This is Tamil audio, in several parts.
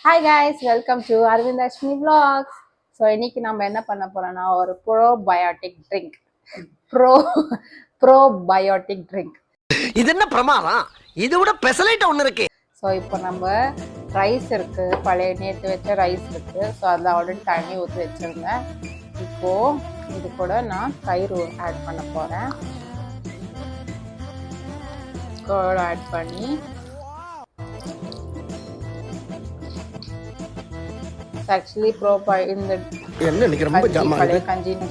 Hi guys, welcome to Arvind Ashmi Vlogs. So இன்னைக்கு நம்ம என்ன பண்ண போறோம்னா ஒரு ப்ரோபயோட்டிக் ட்ரிங்க். Probiotic drink. இது என்ன பிரமாதம்? இது விட பெசலைட் ஒன்னு இருக்கு. ஸோ இப்போ நம்ம ரைஸ் இருக்கு, பழைய நேற்று வச்ச ரைஸ் இருக்கு. ஸோ அதில் ஆல்ரெடி தண்ணி ஊற்றி வச்சிருந்தேன். இப்போ இது கூட நான் தயிர் ஆட் பண்ண போறேன். கர்ட் ஆட் பண்ணி ஆக்சுவலி இந்த என்ன இன்னைக்கு ரொம்ப ஜாமா பழைய கஞ்சினால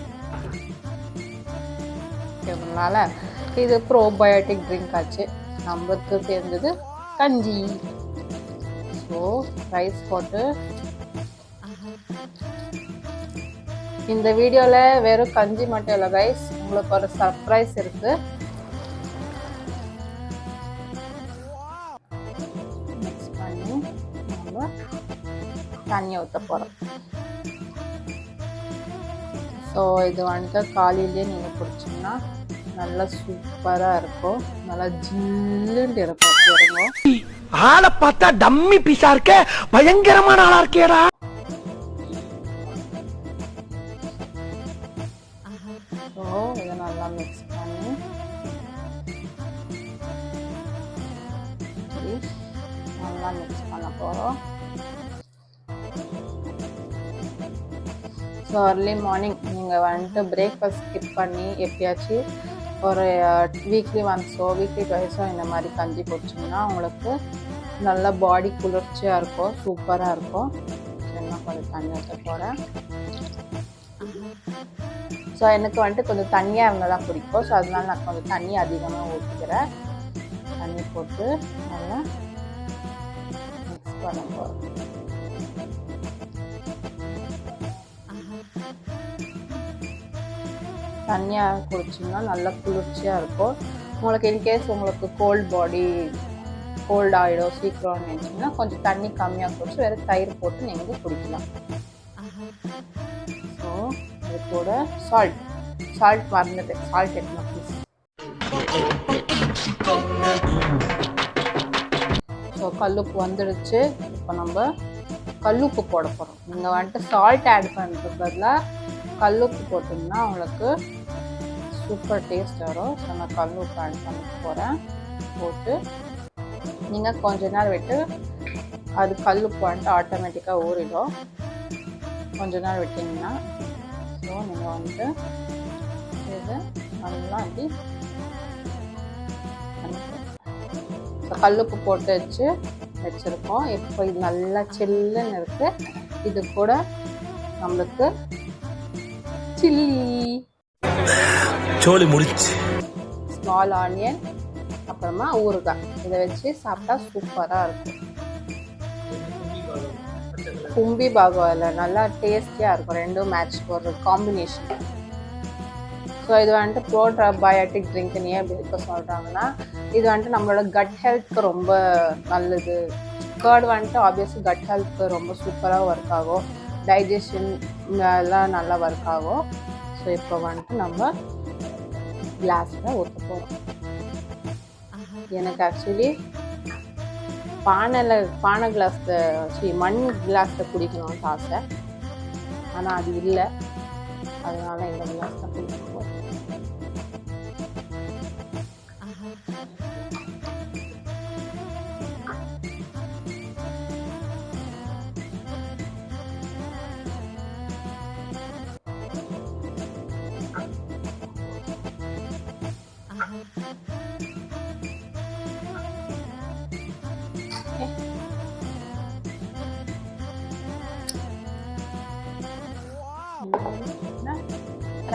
இது ப்ரோபயோட்டிக் ட்ரிங்க் ஆச்சு. நம்மளுக்கு சேர்ந்தது கஞ்சி. ஸோ ரைஸ் போட்டு இந்த வீடியோவில் வெறும் கஞ்சி மட்டும் இல்லை ரைஸ், உங்களுக்கு ஒரு சர்ப்ரைஸ் இருக்கு. மிக்ஸ் பண்ணி நம்ம தண்ணி ஊற்ற போகிறோம். ஸோ இது வந்துட்டு காலையிலேயே நீங்கள் குடிச்சிங்கன்னா நல்லா சூப்பராக இருக்கும், நல்லா ஜில்லுன்னு இருக்கும். இறங்கும். ஆளை பார்த்தா டம்மி பீஸா இருக்க, பயங்கரமான ஆளா இருக்கேடா. ஸோ இதை நல்லா மிக்ஸ் பண்ணி நல்லா மிக்ஸ் பண்ண போகிறோம். ஸோ அர்லி மார்னிங் நீங்கள் வந்துட்டு பிரேக்ஃபாஸ்ட் ஸ்கிப் பண்ணி எப்பயாச்சும் ஒரு வீக்லி ஒன்ஸோ வீக்லி ட்வைஸோ இந்த மாதிரி கஞ்சி குடிச்சிங்கன்னா உங்களுக்கு நல்ல பாடி குளிர்ச்சியாக இருக்கும், சூப்பராக இருக்கும். என்ன கொஞ்சம் தண்ணி ஊற்ற போகிறேன். ஸோ எனக்கு வந்துட்டு கொஞ்சம் தண்ணியாக இருந்தால் தான் பிடிக்கும். ஸோ அதனால நான் கொஞ்சம் தண்ணி அதிகமாக ஊற்றிக்கிறேன். தண்ணி போட்டு நல்லா மிக்ஸ் பண்ண போகிறேன். தண்ணியாக குடிச்சிங்கன்னா நல்லா குளிர்ச்சியாக இருக்கும். உங்களுக்கு இன்கேஸ் உங்களுக்கு கோல்ட் ஆகிடும் சீக்கிரம் நினச்சிங்கன்னா கொஞ்சம் தண்ணி கம்மியாக குடிச்சு வேறு தயிர் போட்டு நீங்கள் குடிக்கலாம். ஸோ இது கூட சால்ட் மறந்துட்டு சால்ட் எடுக்கணும் ப்ளீஸ். ஸோ கல்லுப்பு வந்துடுச்சு. இப்போ நம்ம கல்லுப்பு போட போகிறோம். நீங்கள் வந்துட்டு சால்ட் ஆட் பண்ணுறதுக்கு பதிலாக கல்லுப்பு போட்டிங்கன்னா உங்களுக்கு சூப்பர் டேஸ்ட் வரும். ஸோ நான் கல்லுப்பு ஆட் பண்ண போகிறேன். போட்டு நீங்கள் கொஞ்ச நேரம் விட்டு அது கல்லுப்பு வந்துட்டு ஆட்டோமேட்டிக்காக ஊறிடும். கொஞ்ச நேரம் விட்டிங்கன்னா ஸோ நீங்கள் வந்துட்டு இது நல்லா அப்படி ஸோ கல்லுப்பு போட்டு வச்சுருக்கோம். இப்போ இது நல்லா சில்லுன்னு இருக்குது. இது கூட நம்மளுக்கு சில்லி சோலி முடிச்சு ஸ்மால் ஆனியன் அப்புறமா ஊறுகாய் இதை வச்சு சாப்பிட்டா சூப்பராக இருக்கும். கும்பி பாகம் இல்லை, நல்லா டேஸ்டியாக இருக்கும். ரெண்டும் மேட்ச் ஒரு காம்பினேஷன். ஸோ இது வந்துட்டு ப்ரோபயோட்டிக் ட்ரிங்க்னு ஏன் அப்படி இருக்க சொல்கிறாங்கன்னா இது வந்துட்டு நம்மளோட கட் ஹெல்த்துக்கு ரொம்ப நல்லது. கர்ட் வந்துட்டு ஆப்வியஸ்லி கட் ஹெல்த்துக்கு ரொம்ப சூப்பராக ஒர்க் ஆகும். டைஜஷன் எல்லாம் நல்லா ஒர்க் ஆகும். ஸோ இப்போ வந்துட்டு நம்ம கிளாஸில் ஊற்ற போகிறோம். எனக்கு ஆக்சுவலி பானை கிளாஸில் மண் கிளாஸில் குடிக்கணும்னு ஆசை. ஆனால் அது இல்லை, அதனால இந்த கிளாஸில் குடிக்க போகிறோம்.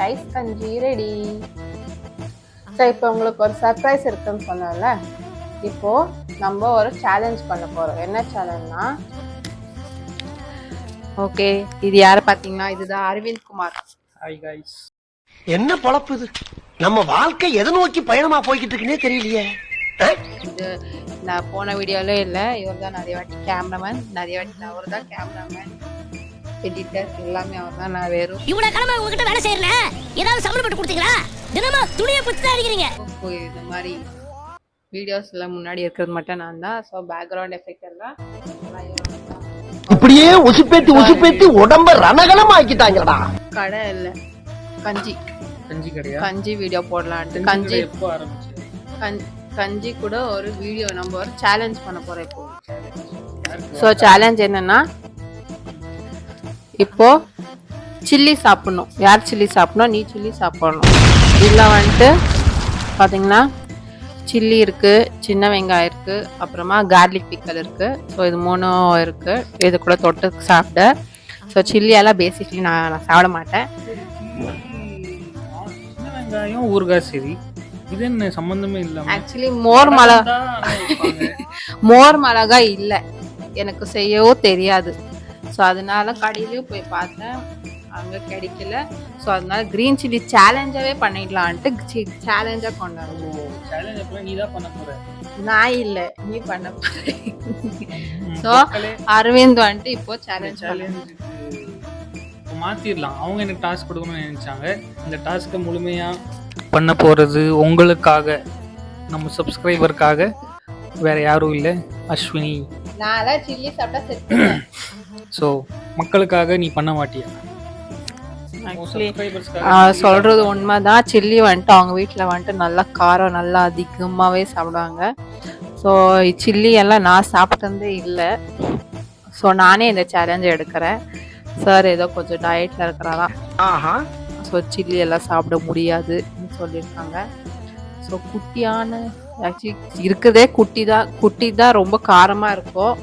ரைஸ் கஞ்சி ரெடி. ஸோ இப்போ உங்களுக்கு ஒரு சர்ப்ரைஸ் இருக்குன்னு சொன்னோம்ல, இப்போ நம்ம ஒரு சேலஞ்ச் பண்ண போறோம். என்ன சேலஞ்ச்னா, ஓகே இது யாரை பார்த்தீங்கன்னா இதுதான் அரவிந்த் குமார். Hi guys. என்ன பொழப்பு இது? நம்ம வாழ்க்கை எதை நோக்கி பயணமா போய்கிட்டு இருக்குன்னே தெரியலையே. இது நான் போன வீடியோல இல்லை, இவர் தான் நிறைய வாட்டி கேமராமேன், நிறைய வாட்டி அவர் தான் கேமராமேன், எடிட்டர் எல்லாமே அவர் தான். நான் வேறும் இவ்வளவு கிழமை உங்ககிட்ட வேலை செய்யறேன், ஏதாவது சம்பளம் போட்டு கொடுத்தீங்களா? தினமும் துணியை பிடிச்சி தான் அடிக்கிறீங்க. இந்த மாதிரி வீடியோஸ்ல முன்னாடி இருக்கிறது மட்டும் நான் தான். ஸோ பேக்ரவுண்ட் எஃபெக்ட் எல்லாம் இப்படியே உசுப்பேத்தி உடம்ப ரணகலம் ஆக்கிட்டாங்கடா. கடை இல்ல, கஞ்சி கடையா? கஞ்சி வீடியோ போடலான்ட்டு. கஞ்சி எப்போ ஆரம்பிச்சு? கஞ்சி கூட ஒரு வீடியோ நம்ம ஒரு சேலஞ்ச் பண்ண போறோம் இப்போ. ஸோ சேலஞ்ச் என்னன்னா, இப்போ சில்லி சாப்பிடணும். யார் சில்லி சாப்பிடணும்? நீ சில்லி சாப்பிடணும். இதில் வந்துட்டு பார்த்தீங்கன்னா சில்லி இருக்குது, சின்ன வெங்காயம் இருக்குது, அப்புறமா கார்லிக் பிக்கல் இருக்குது. ஸோ இது 3 இருக்குது. இது கூட தொட்டு சாப்பிட. ஸோ சில்லியெல்லாம் பேசிக்லி நான் சாப்பிட மாட்டேன். சின்ன வெங்காயம் ஊறுகாய் சரி, இது என்ன சம்பந்தமே இல்லை. ஆக்சுவலி மோர் மிளகாய் இல்லை, எனக்கு செய்யவும் தெரியாது. ஸோ அதனால கடையிலையும் போய் பார்த்தேன், அங்கே கிடைக்கல. ஸோ அதனால க்ரீன் சில்லி சேலஞ்சாகவே பண்ணிடலான்ட்டு சேலஞ்சாக கொண்டாடுவோம். சேலஞ்ச் அப்புறம் நீ தான் பண்ண போற, நான் இல்லை, நீ பண்ண போற. ஸோ அரவிந்த் வந்துட்டு இப்போ சேலஞ்ச் மாத்திரலாம். அவங்க எனக்கு டாஸ்க் கொடுக்கணும்னு நினைச்சாங்க. இந்த டாஸ்க்கை முழுமையா பண்ண போறது உங்களுக்காக, நம்ம சப்ஸ்கிரைபருக்காக, வேற யாரும் இல்லை, அஸ்வினி. நான் சில்லி சாப்பிட்டா செத்துறேன். ஸோ மக்களுக்காக நீ பண்ண மாட்டியா? சொல்றது உண்மைதான். சில்லி வந்துட்டு அவங்க வீட்டில் வந்துட்டு நல்லா காரம் நல்லா அதிகமாகவே சாப்பிடுவாங்க. ஸோ சில்லி எல்லாம் நான் சாப்பிட்டதே இல்லை. ஸோ நானே இந்த சேலஞ்சை எடுக்கிறேன். சார் ஏதோ கொஞ்சம் டயட்டில் இருக்கிறாராம். ஸோ சில்லி எல்லாம் சாப்பிட முடியாதுன்னு சொல்லியிருக்காங்க. ஸோ குட்டியான ஆக்சுவலி இருக்குதே குட்டி தான் ரொம்ப காரமாக இருக்கும்.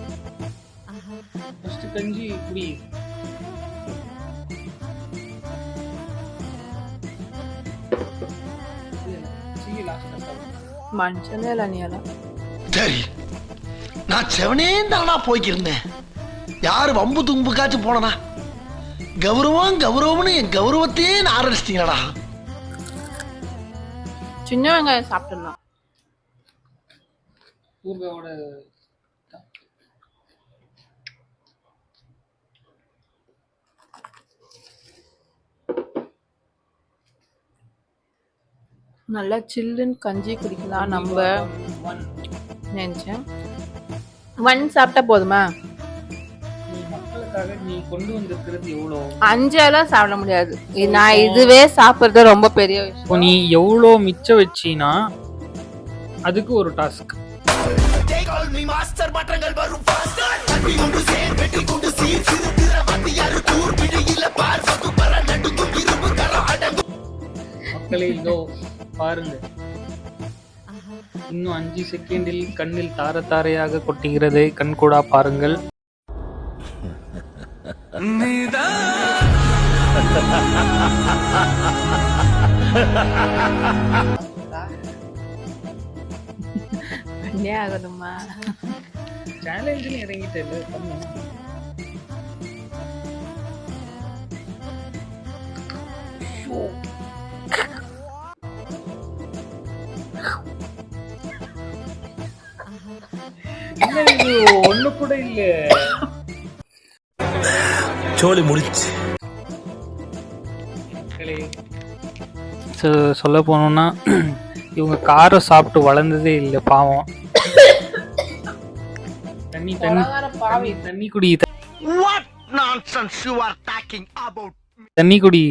கஞ்சி குடி. மனுஷனே இல்லை நீ எல்லாம். சரி, நான் செவனே தானா போய்க்கிருந்தேன். யாரு வம்பு தும்புக்காச்சும் போனனா? கௌரவம்னு என் கௌரவத்தையே ஆரம்பிச்சிட்டீங்களா? சின்ன வெங்காயம் சாப்பிட்டுலாம். ஊர்காவோட நல்லா சில்லுன்னு கஞ்சி குடிக்கலாம் நம்ம நினைச்சேன். 1 சாப்பிட்டா போதுமா? நீ கொண்டு வந்திருக்கிறது எவ்வளோ? 5 எல்லாம் சாப்பிட முடியாது. நான் இதுவே சாப்பிடுறது ரொம்ப பெரிய விஷயம். நீ எவ்வளோ மிச்சம் வச்சினா அதுக்கு ஒரு டாஸ்க். மக்களே இதோ பாருங்க, இன்னும் 5 செகண்டில் கண்ணில் தார தாரையாக கொட்டுகிறது. கண்கூடா பாருங்கள். பண்ணே ஆகணுமா? சேலஞ்சுன்னு இறங்கிட்டு இல்லை, பண்ணு. ஒண்ணு கூட இல்ல, சோலி முடிச்சு. சொல்ல போனோம்னா இவங்க காரம் சாப்பிட்டு வளர்ந்ததே இல்லை, பாவம். தண்ணி குடி. தண்ணி குடி.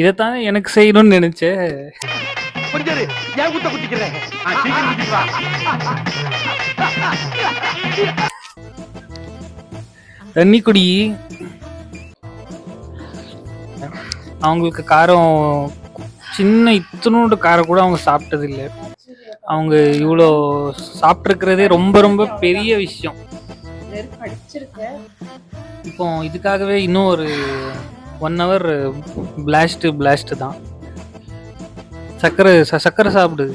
இதைத்தானே எனக்கு செய்யணும்னு நினைச்சேன். தண்ணி குடி. அவங்களுக்கு காரம் சின்ன இத்தனோண்டு காரம் கூட அவங்க சாப்பிட்டது இல்லை. அவங்க இவ்வளோ சாப்பிட்ருக்கிறதே ரொம்ப ரொம்ப பெரிய விஷயம். இப்போ இதுக்காகவே இன்னும் ஒரு 1 hour பிளாஸ்ட் தான். சக்கரை சாப்பிடு.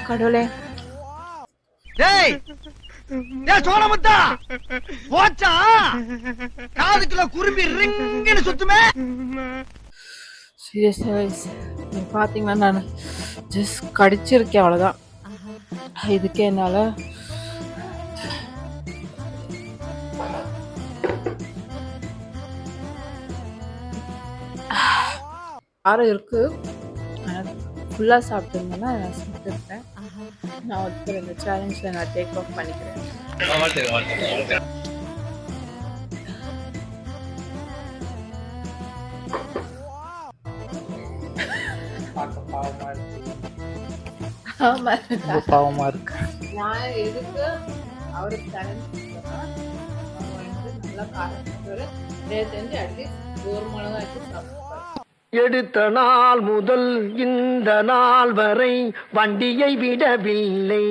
கடவுளே, சோழமுத்தா போச்சா? காதுக்குள்ள குரும்பி ரிங்குன்னு சுத்துமே. சீரியஸா பாத்தீங்கன்னா நான் ஜஸ்ட் கடிச்சிருக்கேன், அவ்வளவுதான். இதுக்கே என்னால காரம் இருக்குது. ஃபுல்லாக சாப்பிட்டுருந்தேன்னா நான் சாப்பிட்டுருப்பேன். நான் ஒருத்தர் இந்த சேலஞ்சில் நான் டேக் ஆஃப் பண்ணிக்கிறேன். ஆமாம், ரொம்ப பாவமா இருக்கு. நான் எதுக்கு அவருக்கு சேலஞ்ச் கொடுத்தேன்னா அவங்க வந்து நல்லா காரம் சாப்பிடுவாரு. தெரிஞ்சு அட்லீஸ்ட் ஒரு மிளகாய்க்கு சாப்பிடுவாரு. எடுத்த நாள் முதல் இந்த நாள் வரை வண்டியை விடவில்லை.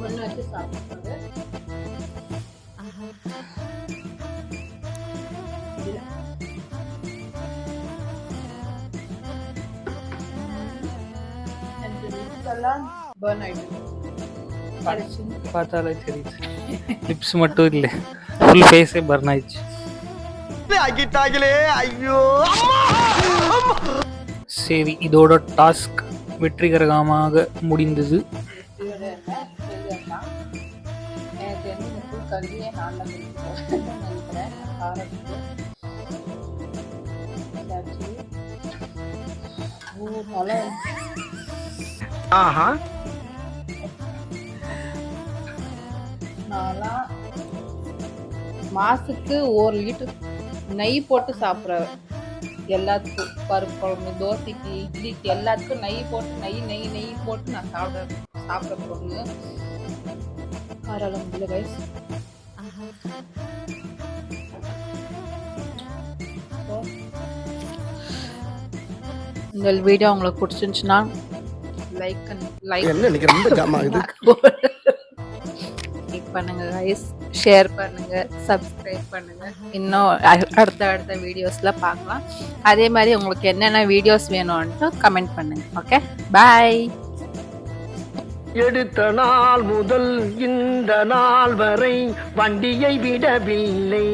ஒன்னாச்சு சாப்பிடுவாரு. பர்ன் ஆயிடுச்சு. பார்த்தாலே தெரியுது. லிப்ஸ் மட்டும் இல்லை, ஃபுல் ஃபேஸே பர்ன் ஆயிடுச்சு. ஆகிட்டாங்களே, ஐயோ. சரி, இதோட டாஸ்க் வெற்றிகரமாக முடிந்தது. எனக்கு வந்து இந்த ஃபுல் கல்வியே நான் தான் நினைக்கிறேன். காரத்துக்கு நல்லா ஆஹா, நான்லாம் மாசத்துக்கு 1 லிட்டர் நெய் போட்டு சாப்பிட்றேன். எல்லாத்துக்கும் பருப்பு குழம்பு, தோசைக்கு, இட்லிக்கு எல்லாத்துக்கும் நெய் போட்டு நெய் போட்டு நான் சாப்பிட்ற பொண்ணு. காரம் இல்லை கைஸ். இந்த வீடியோ உங்களுக்கு பிடிச்சிருந்துச்சுன்னா லைக் என்ன இன்னைக்கு ரொம்ப ஜாம் ஆகுது. லைக் பண்ணுங்க கைஸ், ஷேர் பண்ணுங்க, சப்ஸ்கிரைப் பண்ணுங்க. இன்னும் அடுத்த வீடியோஸ்ல பார்க்கலாம். அதே மாதிரி உங்களுக்கு என்னென்ன வீடியோஸ் வேணும்னு கமெண்ட் பண்ணுங்க. ஓகே, பாய். எடுத்த நாள் முதல் இந்த நாள் வரை வண்டியை விடவில்லை.